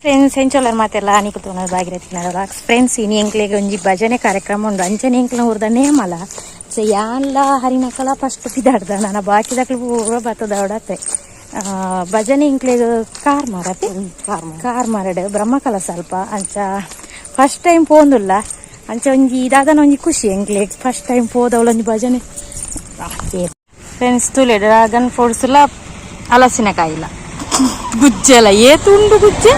Friends ಹೆಂಚೋಲರ್ ಮಾತೆಲ್ಲ ಅನಿಕುತೋನ Bhagirathi ನಡಲ friends ಇನಿ ಎಂಕ್ಲೆಗೆ ಒಂಜಿ ಭಜನೆ ಕಾರ್ಯಕ್ರಮ ಉಂಡು ಅಂಚನೆ ಎಂಕ್ಲ ಊರ್ದ ನೇಮಲ ಸೊ ಯಾನ್ಲ ಹರಿನಕಲ ಫಸ್ಟ್ ಪಿದಾಡ್ದ ನಾನು ಬಾಕಿದಕ್ಲು ಪೂರ ಬತ್ತದ ಹೊಡತ್ತೆ ಭಜನೆ ಇಂಕ್ಲೆಗ್ ಕಾರ್ ಮಾರತ್ತೆ ಕಾರ್ ಮಾರಡು ಬ್ರಹ್ಮಕಲ ಸ್ವಲ್ಪ ಅಂಚ ಫಸ್ಟ್ ಟೈಮ್ ಪೋಂದುಲ್ಲ ಅಂಚ ಒಂಜಿ ಇದಾದನ ಒಂಜಿ ಖುಷಿ ಎಂಕ್ಲೆಗ್ ಫಸ್ಟ್ ಟೈಮ್ ಪೋದವಳ ಒಂಜಿ ಭಜನೆ ಫ್ರೆಂಡ್ಸ್ ತುಲೆ ಡ್ರಾಗನ್ ಫ್ರೂಟ್ಸ್ಲ ಹಲಸಿನಕಾಯಿಲ್ಲ ಗುಜ್ಜೆಲ್ಲ ಏತುಂಡು ಗುಜ್ಜೆ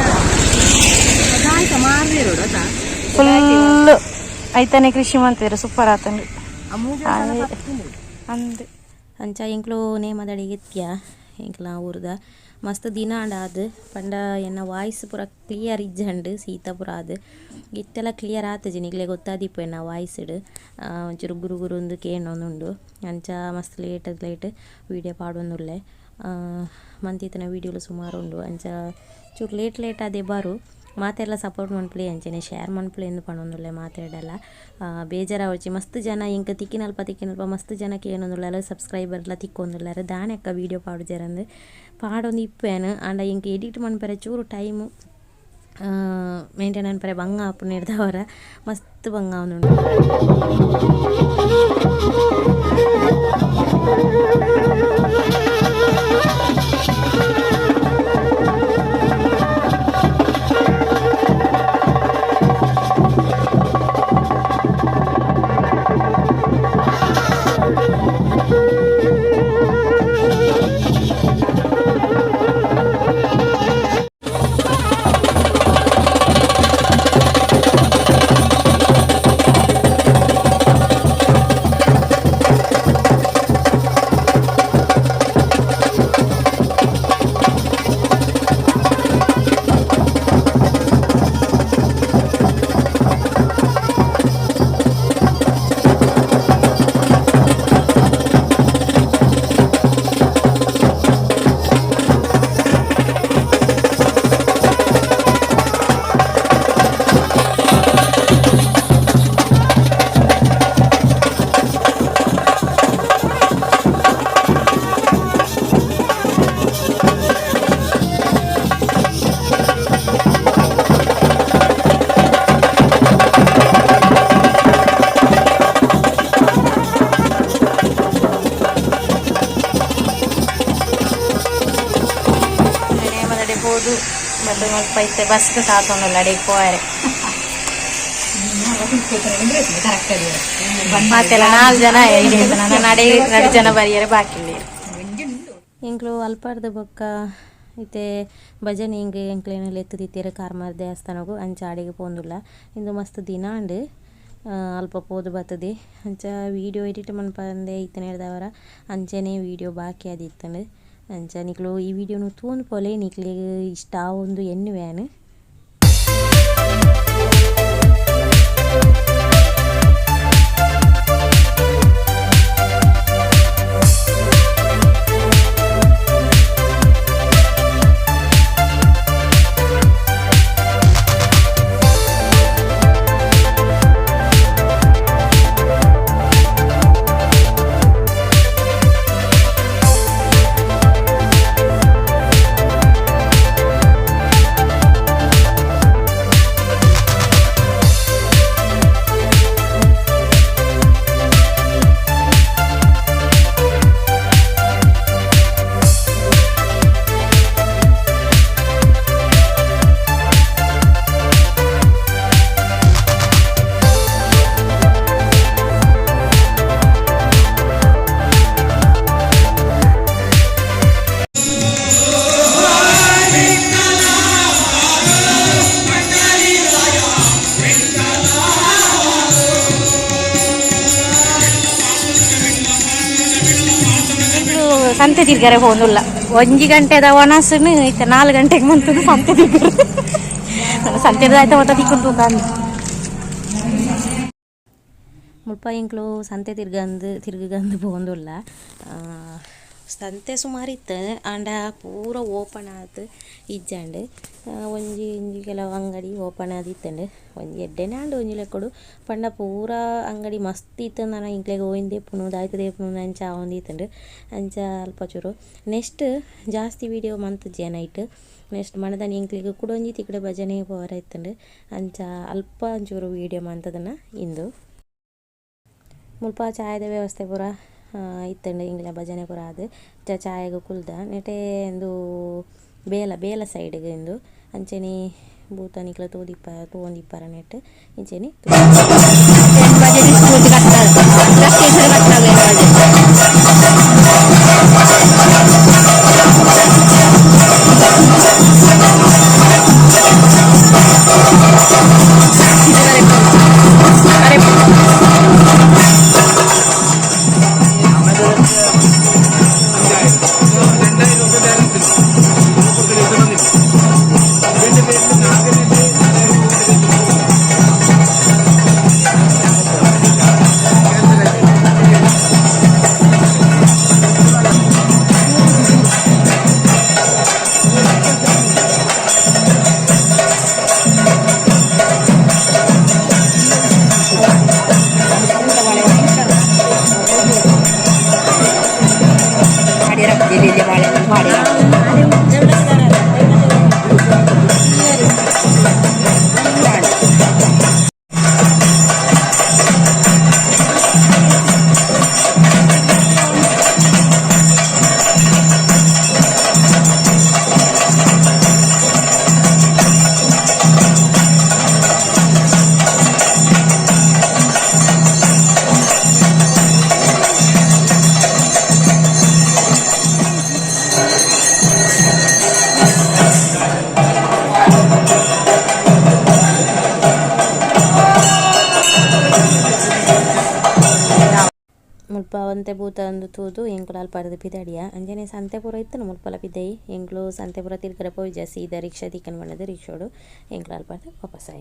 ಫುಲ್ ಐತಾನೆ ಕೃಷಿ ಮಾಡ್ತಿದ್ರು ಸೂಪರ್ ಆತಂಡು ಅಂದ್ ಅಂಚ ಇಂಕ್ಲು ನೇಮದಡಿಗೆ ಎತ್ಯ ಇಂಕ್ಲ ಊರ್ದ ಮಸ್ತ್ ದಿನ ಆಡಾದು ಪಂಡ ಎನ್ನ ವಾಯ್ಸ್ ಪೂರ ಕ್ಲಿಯರ್ ಇಜ್ಜಂಡು ಸೀತ ಪೂರ ಆದು ಇತ್ತೆಲ್ಲ ಕ್ಲಿಯರ್ ಆತಜಿ ನಿಗ್ಲೆ ಗೊತ್ತಾದಿಪ್ಪು ಎನ್ನ ವಾಯ್ಸ್ ಒಂಚೂರು ಗುರು ಗುರು ಒಂದು ಕೇಳೊಂದುಂಡು ಅಂಚ ಮಸ್ತ್ ಲೇಟ್ ವೀಡಿಯೋ ಪಾಡೊಂದುಲ್ಲೆ ಮಂತಿತ್ತನ ವೀಡಿಯೋಲು ಸುಮಾರು ಉಂಡು ಅಂಚ ಚೂರು ಲೇಟ್ ಅದೇ ಬಾರು ಮಾತೆಲ್ಲ ಸಪೋರ್ಟ್ ಮನ್ಪುಲಿ ಅಂಚನೆ ಶೇರ್ ಮನ್ಪುಲಿ ಎಂದು ಪಣೊಂದುಲ್ಲೆ ಮಾತಾಡಲ್ಲ ಬೇಜಾರಾವಚ್ಚಿ ಮಸ್ತ್ ಜನ ಇಂಕ ತಿಕ್ಕಿನಲ್ಪ ಮಸ್ತ್ ಜನ ಕೇಳೊಂದುಲ್ಲ ಸಬ್ಸ್ಕ್ರೈಬರ್ಲ ತಿಕ್ಕೊಂದುಲ್ಲಾರ ದಾನೆಕ್ಕ ವೀಡಿಯೋ ಪಾಡುಜರಂದು ಪಾಡೊಂದು ಇಪ್ಪೇನು ಆಂಡ ಇಂಕ ಎಡಿಟ್ ಮನ್ಪರೆ ಚೂರು ಟೈಮು ಮೇಂಟೈನ್ ಅನ್ಪರೆ ಬಂಗ ಆಪು ನಿರ್ದವರ ಮಸ್ತ್ ಬಂಗ ಅವನುಂಡು ಮತ್ತೆ ಬಸ್ಗೆ ಸಾತೊಂದುಲ್ಲ ಅಡಿಗೆ ಪೋಯರೆ ಮತ್ತೆಲ್ಲ 4 ಜನ ನಾನು ಅಡಿ 2 ಜನ ಬರಿಯರೆ ಬಾಕಿ ಇಂಕ್ಲು ಅಲ್ಪಾರ್ದ ಬೊಕ್ಕ ಇತ್ತೆ ಭಜನೆ ಹಿಂಗೆ ಎಂಕ್ಲೇನಲ್ಲಿ ಎತ್ತುದಿತ್ತೀರ ಕಾರ್ಮಾರ್ ದೇವಸ್ಥಾನಗೂ ಅಂಚ ಅಡಿಗೆ ಪೋಂದುಲ್ಲ ಇಂದು ಮಸ್ತ್ ದಿನ ಅಂಡು ಅಲ್ಪ ಪೋದು ಬರ್ತದೆ ಅಂಚ ವೀಡಿಯೋ ಎಡಿಟ್ ಮನ್ಪಂದೆ ಇತ್ತನ ಹೇಳ್ದವರ ಅಂಚನೆ ವೀಡಿಯೋ ಬಾಕಿ ಆದಿತ್ತಂಡು ಅಂಚ ನಿಕ್ಲು ಈ ವಿಡಿಯೋನು ತೂನ್ ಪೋಲೆ ನಿಕ್ಲಿಗೆ ಇಷ್ಟ ಒಂದು ಎನ್ನುವೇನು ಸಂತೆ ತಿರ್ಗಾರೆ ಹೋಗುದಿಲ್ಲ 1 ಗಂಟೆದ ಒಣಸನು ಇತ್ತ 4 ಗಂಟೆಗೆ ಮಂತದ್ದು ಸಂತೆ ತಿರ್ಗಾರೆ ಸಂತೆದ ಆಯ್ತಾ ಒತ್ತ ತಿಕ್ಕೊಂಡು ಕಾಂದು ಮುಲ್ಪ ಇಂಕ್ಲು ಸಂತೆ ತಿರ್ಗಂದು ಹೋಗುದಿಲ್ಲ ಸಂತೆ ಸುಮಾರು ಇತ್ತು ಆಂಡ ಪೂರ ಓಪನ್ ಆಯ್ತು ಇಜ್ಜಂಡು ಒಂಜಿ ಕೆಲವು ಅಂಗಡಿ ಓಪನ್ ಆದಿತ್ತಂಡು ಒಂಜಿ ಎಡ್ಡೆನೆ ಆಂಡು ಒಂಜಿ ಲೆಕ್ಕಡು ಪಂಡ ಪೂರ ಅಂಗಡಿ ಮಸ್ತ್ ಇತ್ತು ನಾನು ಇಂಕ್ಲೆಗೆ ಹೋಯಿಂದೆ ಪುನೂದು ಆಯ್ತದೆ ಪುನೂದು ಅಂಚ ಒಂದಿತ್ತಂಡು ಅಂಚ ಅಲ್ಪ ಚೂರು ನೆಕ್ಸ್ಟ್ ಜಾಸ್ತಿ ವೀಡಿಯೋ ಮಂತ್ ನೈಟ್ ನೆಕ್ಸ್ಟ್ ಮನದಾನಿ ಎಂಕ್ಲಿಗೆ ಕುಡೊಂಜಿ ತಿಕ್ಕಡೆ ಭಜನೆಗೆ ಪೋವರ ಇತ್ತಂಡು ಅಂಚ ಅಲ್ಪ ಒಂಚೂರು ವೀಡಿಯೋ ಮಂತದನ್ನ ಇಂದು ಮುಲ್ಪ ಚಾಯದ ವ್ಯವಸ್ಥೆ ಪೂರ ಇತ್ತಂಡು ಇಂಗ್ಲ ಭಜನೆ ಪೂರ ಅದು ಚಾಯಗ ಕುಲ್ದ ನೆಟೆ ಎಂದು ಬೇಲ ಸೈಡ್ಗೆ ಎಂದು ಅಂಚೆನಿ ಭೂತಾನಿಕ್ಲ ತೋಂದಿಪ್ಪಾರ ನೆಟ್ ಇಂಚೆನಿ ಮುಲ್ಪ ಒಂತೆ ಭೂತ ಒಂದು ತೂದು ಎಂಕ್ಲು ಅಲ್ಪಾರ್ದು ಪಿದಡಿಯ ಅಂಜನೆ ಸಂತೆ ಪೂರ ಇತ್ತನು ಮುಲ್ಪಲ ಪಿದೈ ಎಂಕ್ಲು ಸಂತೆ ಪೂರ ತಿರ್ಕರೆ ಪೋಯ್ಜ ಸೀದಾ ರಿಕ್ಷಾ ತಿಕ್ಕನ್ ಬಂದದ್ದು ರಿಕ್ಷೋಡು ಎಂಕ್ಲು ಅಲ್ಪಾರ್ದು ವಾಪಸ್ ಆಯ್ತು.